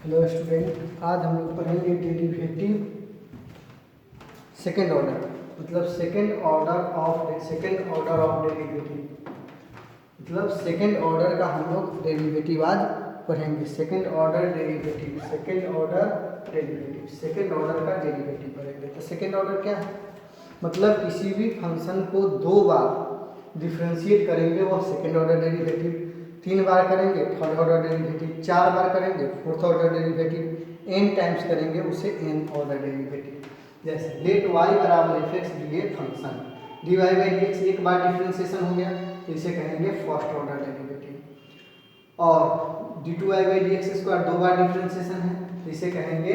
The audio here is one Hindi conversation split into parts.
हेलो स्टूडेंट, आज हम लोग पढ़ेंगे डेरिवेटिव सेकेंड ऑर्डर, मतलब सेकेंड ऑर्डर ऑफ डेरिवेटिव, मतलब सेकेंड ऑर्डर का हम लोग डेरिवेटिव आज पढ़ेंगे। सेकेंड ऑर्डर का डेरिवेटिव पढ़ेंगे। तो सेकेंड ऑर्डर क्या है? मतलब किसी भी फंक्शन को दो बार डिफ्रेंशिएट करेंगे वो सेकेंड ऑर्डर डेरिवेटिव, 3 बार करेंगे थर्ड ऑर्डर डेरिवेटिव, 4 बार करेंगे fourth order derivative, n times करेंगे उसे n ऑर्डर डेरिवेटिव। जैसे लेट y बराबर f x d a function d Y by D x एक बार डिफ्रेंशिएशन हो गया तो इसे कहेंगे फर्स्ट ऑर्डर डेरिवेटिव, और d two Y by D x square 2 बार डिफ्रेंशिएशन है तो इसे कहेंगे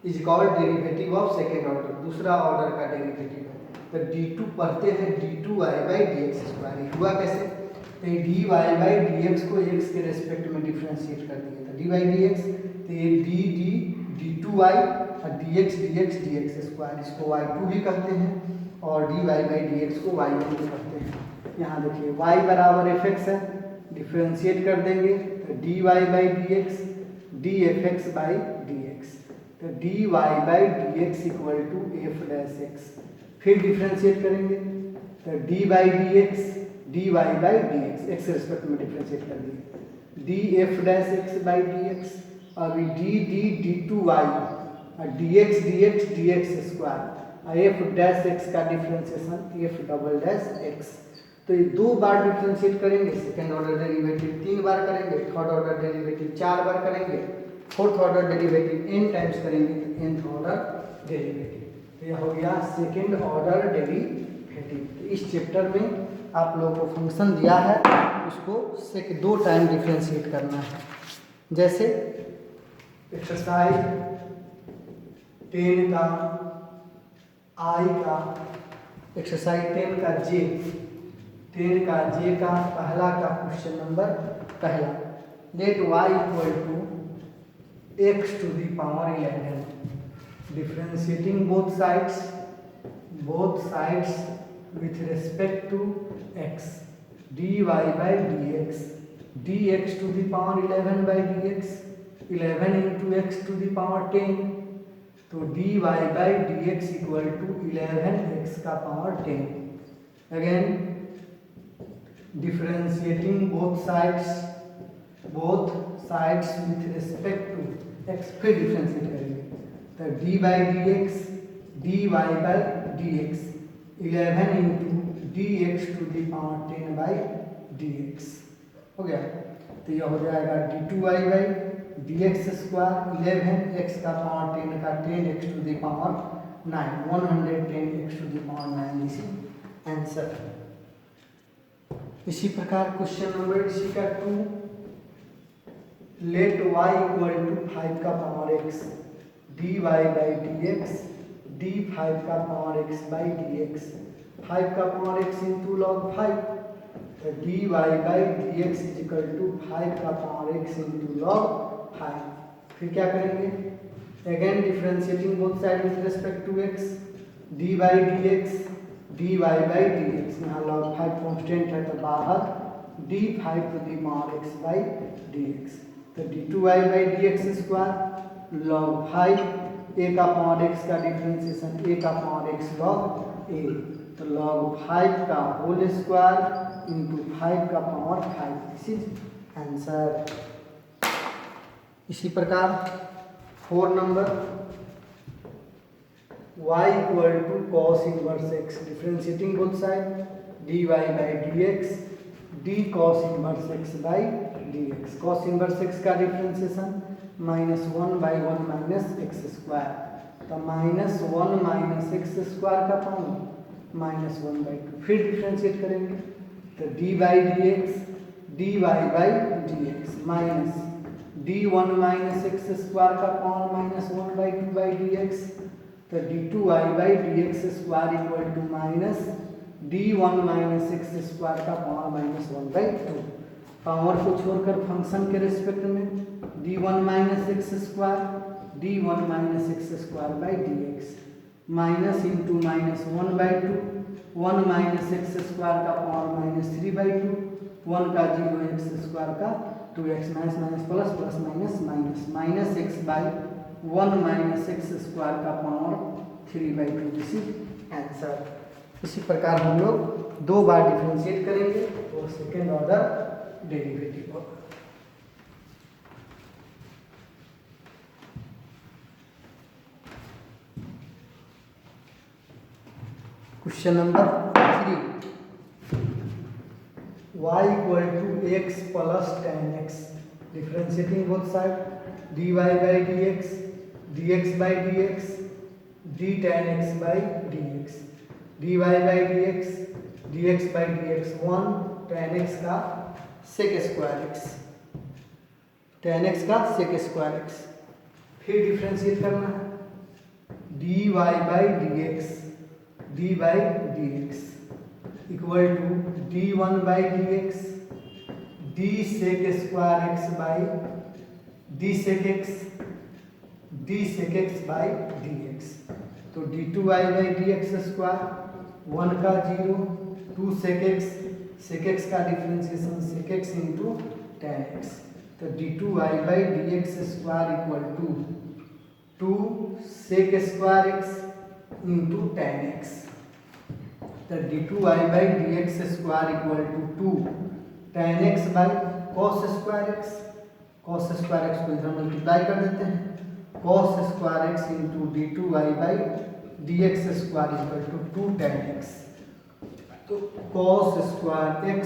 is called derivative of second order, दूसरा ऑर्डर का डेरिवेटिव है। तो d2 पढ़ते हैं डी2 Y by D x square, हुआ कैसे? तो ये d Y by D x को x के रेस्पेक्ट में डिफ्रेंशिएट कर दिया था, डी वाई डी एक्स, तो ये डी टू वाई और डी एक्स स्क्वायर, इसको y2 भी कहते हैं और d Y by D x को y1 भी कहते हैं। यहाँ देखिए y बराबर एफ एक्स है, डिफ्रेंशिएट कर देंगे तो d Y by D x d f x by D x, तो d Y by D x equal to f dash x. फिर डिफ्रेंशिएट करेंगे तो d by D x d Y by D x, x respect में डिफ्रेंशिएट कर दिए, d f dash x by D x, अभी डी टू वाई और डी एक्स स्क्वायर और एफ डैश एक्स का differentiation f double dash x. तो ये 2 बार डिफ्रेंशिएट करेंगे सेकेंड ऑर्डर डेरिवेटिव, 3 बार करेंगे थर्ड ऑर्डर डेरिवेटिव, 4 बार करेंगे fourth order derivative, n times करेंगे तो nth ऑर्डर डेरिवेटिव। तो यह हो गया सेकेंड ऑर्डर डेरिवेटिव। तो इस चैप्टर में आप लोगों को फंक्शन दिया है, उसको 2 टाइम डिफ्रेंशिएट करना है। जैसे एक्सरसाइज 10 का आई का, एक्सरसाइज 10 का जे का पहला का क्वेश्चन नंबर पहला, let y equal to x to the power 11, differentiating both sides with respect to x, dy by dx, dx to the power 11 by dx, 11 into x to the power 10, तो dy by dx equal to 11x का power 10। Again differentiating both sides with respect to x, फिर डिफ्रेंशिएट करेंगे तो dy by dx dy by dx 11 into d x to the power 10 by D x हो गया। तो यह हो जाएगा d two Y by D x square 11 x का पावर 10 का 10 x to the power 9, 110 x to the power 9, this is answer. इसी प्रकार क्वेश्चन नंबर इसी का 2, लेट y इक्वल टू 5 का power x d Y by D x d 5 का power x by D x, 5 का पावर x इंटू लॉग 5, तो d Y by D x is equal to 5 का पावर x इंटू लॉग 5। फिर क्या करेंगे? Again differentiating both side with respect to x, d by D x d Y by D x, यहाँ लॉग 5 कॉन्स्टेंट है तो बाहर d 5 to the power x by D x, तो d two Y by D x square log 5 a का पावर x का डिफ्रेंशिएशन a का पावर x लॉग a, तो लॉग 5 का होल स्क्वायर इंटू 5 का पावर 5, दिस इज आंसर। इसी प्रकार 4 number y equal to cos inverse x, differentiating both side dy by dx d cos inverse x by dx, cos inverse x का differentiation -1 by 1 minus x square, तो -1 माइनस एक्स स्क्वायर का पावर -1 बाई 2, फिर डिफ्रेंशिएट करेंगे तो d by D x d Y by D x minus d 1 minus x square का power -1 by 2 by D x, तो d two Y by D x square equal to minus d 1 minus x square का पावर -1 बाई 2, पावर को छोड़कर फंक्शन के रेस्पेक्ट में d 1 minus x square d 1 minus x square by D x, minus into -1 by 2, 1 minus x square का पावर -3 बाई 2, 1 का 0 एक्स स्क्वायर का 2x minus minus plus plus minus minus minus x by 1 minus x square का पावर 3/2 दिस इज आंसर। इसी प्रकार हम लोग 2 बार डिफरेंशिएट करेंगे और सेकेंड ऑर्डर डेरिवेटिव होगा। Question number 3, y equal to x plus tan x, differentiating both side dy by dx, dx by dx, d tan x by dx, dy by dx, dx by dx 1 tan x का sec square x, tan x का sec स्क्वायर x, फिर डिफरेंशिएट करना है dy by dx, d by dx equal to d1 by dx, d sec square x by d sec x by dx, तो d2 y by dx square 1 का 0, 2 sec x का differentiation sec x into tan x, तो d2 y by dx square equal to 2 sec square x into tan x, तो d2 y by dx square equal to 2 tan x by cos square x, cos square x को इधर मल्टीप्लाई कर देते हैं, cos square x into d2 y by dx square equal to 2 tan x, तो cos square x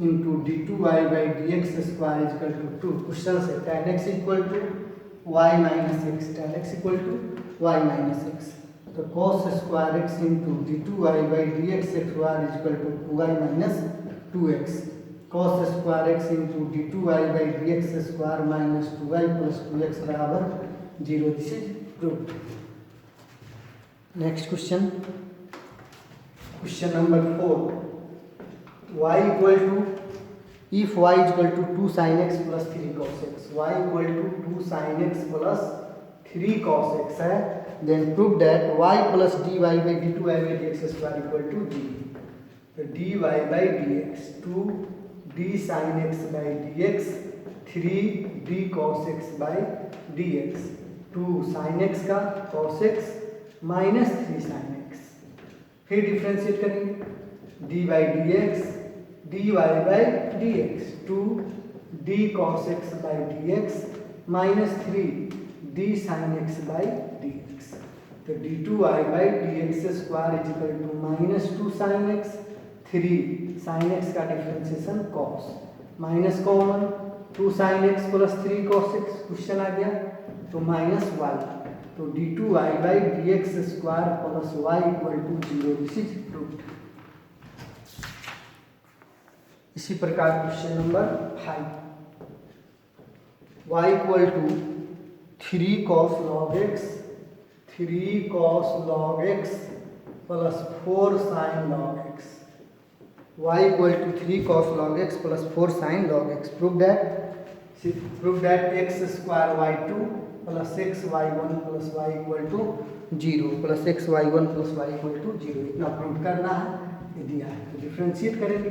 into d2 y by dx square equal to 2, क्वेश्चन से tan x equal to y minus x, tan x equal to y minus x, तो cos square x into d2 y by dx square equal to 2y minus 2x, cos square x into d2 y by dx square minus 2y plus 2x बराबर 0, this is proved. Next question, question number 4, y equal to if y equal to 2 sin x plus 3 cos x, y equal to 2 sin x plus 3 cos x है, then prove that y plus dy by d2y by dx square equal to 0, तो dy by dx 2 d sin x by dx 3 d cos x by dx, 2 sin x का cos x minus 3 sin x, फिर डिफरेंशिएट करेंगे dy by dx dy by dx 2 d cos x by dx minus 3 d sin x by dx, तो d2y by dx square is equal to minus 2 sin x, 3 sin x का differentiation cos, minus common 2 sin x plus 3 cos x, question आ गया तो माइनस y, तो d2y by dx square plus y equal to 0, this is proved. इसी प्रकार question number 5, y equal to 3 cos log x, 3 cos log x plus 4 sin log x, y equal to 3 cos log x plus 4 sin log x, prove that x square y2 plus x y1 plus y equal to 0 plus x y1 plus y equal to 0, इतना प्रूव करना है, ये दिया है, तो डिफ्रेंशिएट करेंगे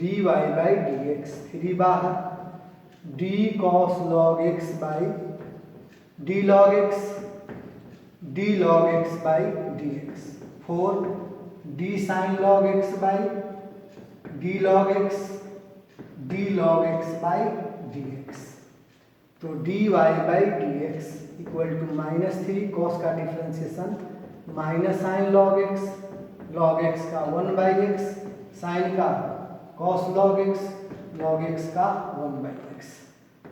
dy बाई dx, 3 बाहर d cos log x by d log x by dx, 4 d sin log x by d log x by dx, तो dy by dx equal to minus 3 cos का differentiation minus sin log x का 1 बाई x, sin का cos log x का 1 बाई x,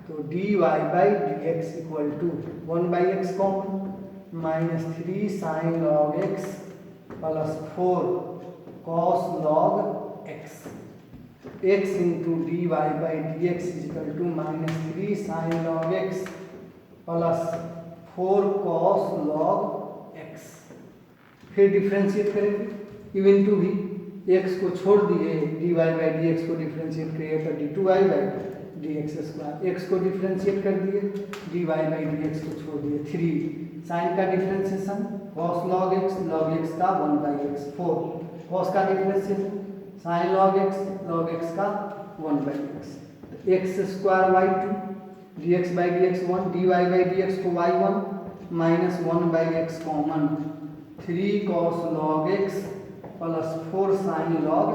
तो dy by dx equal to 1 by x common minus 3 sin log x plus 4 cos log x, x into dy by dx equal to minus 3 sin log x plus 4 cos log x, फिर डिफरेंशिएट करेंगे इवन टू भी x को छोड़ दिए dy बाई dx को डिफरेंशिएट करिए तो d2y by dx square, x को डिफरेंशिएट कर दिए dy बाई dx को छोड़ दिए 3 sin का डिफरेंशिएशन cos log x का 1 बाई x, 4 cos का डिफरेंशिएशन sin log x का 1 बाई x, तो x square y two, d x by D x one, d Y by D x को y one minus one by x common, 3 cos log x plus 4 sine log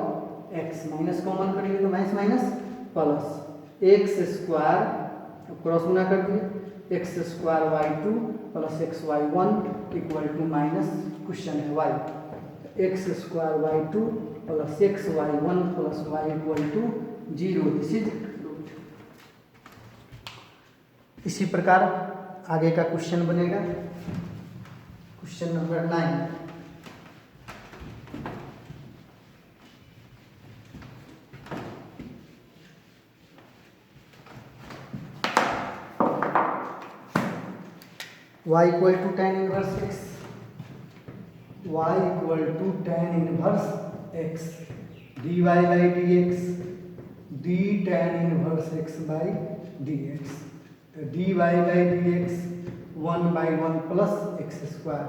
x, minus common करेंगे तो minus minus plus x square, cross गुना कर दिए, x square y two plus x y one equal to minus question है y, x square y two plus x y one plus y equal to 0, this is root. इसी प्रकार आगे का क्वेश्चन बनेगा, question number 9। y equal to tan inverse x, y equal to tan inverse x, dy by D x, d tan inverse x by D x, तो dy by D x 1 by 1 plus x square,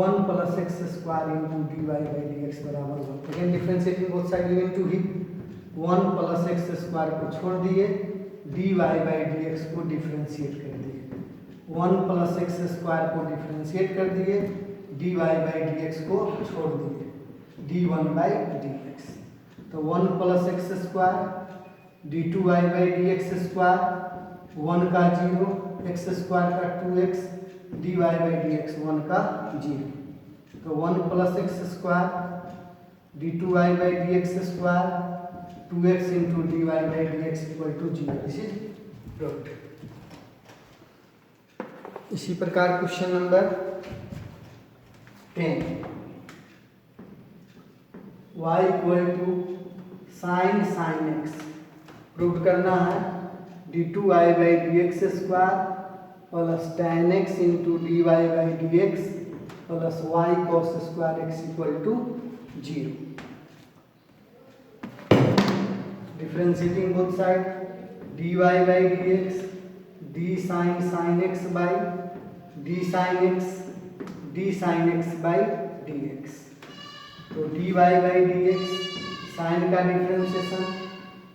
1 plus x square into D Y by D X बराबर 1। Again differentiating both side given to ही, 1 प्लस एक्स स्क्वायर को छोड़ दिए, D Y by D x को डिफ्रेंशिएट कर दिए, 1 प्लस एक्स स्क्वायर को डिफ्रेंशिएट कर दिए, D Y by D x को छोड़ दिए, D one by D x, तो 1 plus x square D two Y by D x square, 1 का 0, एक्स स्क्वायर का 2x, D Y by D x 1 का 0, तो 1 plus x square D two Y by D x square 2x into D Y by D x equal to 0, this is root. इसी प्रकार question number 10, y equal to sine sine X, prove करना है D two Y by D x square plus ten X into D Y by D X plus Y cos square X equal to 0। Differentiating both side, d Y by D x, d sine sine x by d sine x by D x, तो d Y by D x sine का differentiation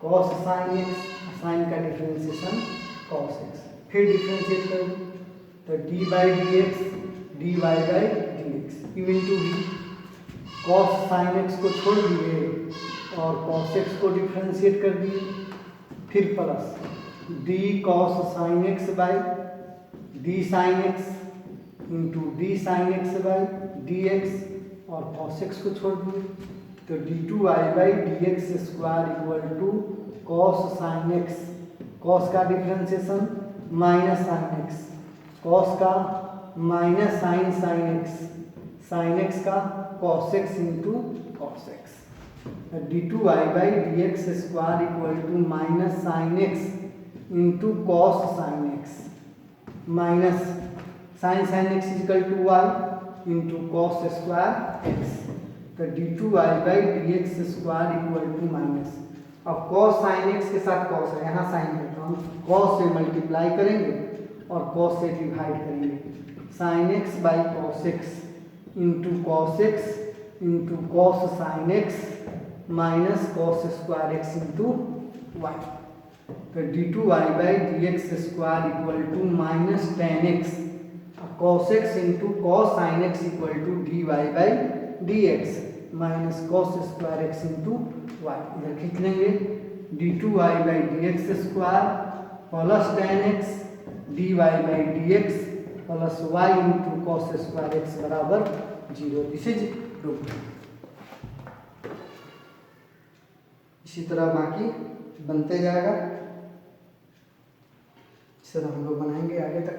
cos sine x, sine का डिफ्रेंशिएशन कॉस एक्स, फिर डिफ्रेंशिएट कर दूँ तो d by D x d Y by D x even to d, cos sine x को छोड़ दिए और कॉस एक्स को डिफ्रेंशिएट कर दिए, फिर plus d cos sine x by d sine x into d sine x by D x और कॉस एक्स को छोड़ दिए, तो d two Y by D x square equal to cos sine x, cos का differentiation minus sine x, cos का minus sine sine x, sine x का cos x into cos x, d two Y by D x square equal to minus sine x into cos sine x minus sine sine x equal to y into cos square x, तो d two Y by D x square equal to minus, अब कॉस साइन एक्स के साथ कॉस है, यहाँ साइन है तो हम कॉस से मल्टीप्लाई करेंगे और कॉस से डिवाइड करेंगे, sine x by cos x into cos x into cos sine x minus cos square x into y, तो d two Y by D x square equal to minus tan x cos x into cos sine x equal to d Y by D x minus cos square x into y, इधर खींच लेंगे d two Y by D x square plus ten x d Y by D X plus Y into cos square X बराबर 0, दिस इज रूट। इसी तरह बाकी बनते जाएगा, इस तरह हम लोग बनाएंगे आगे तक।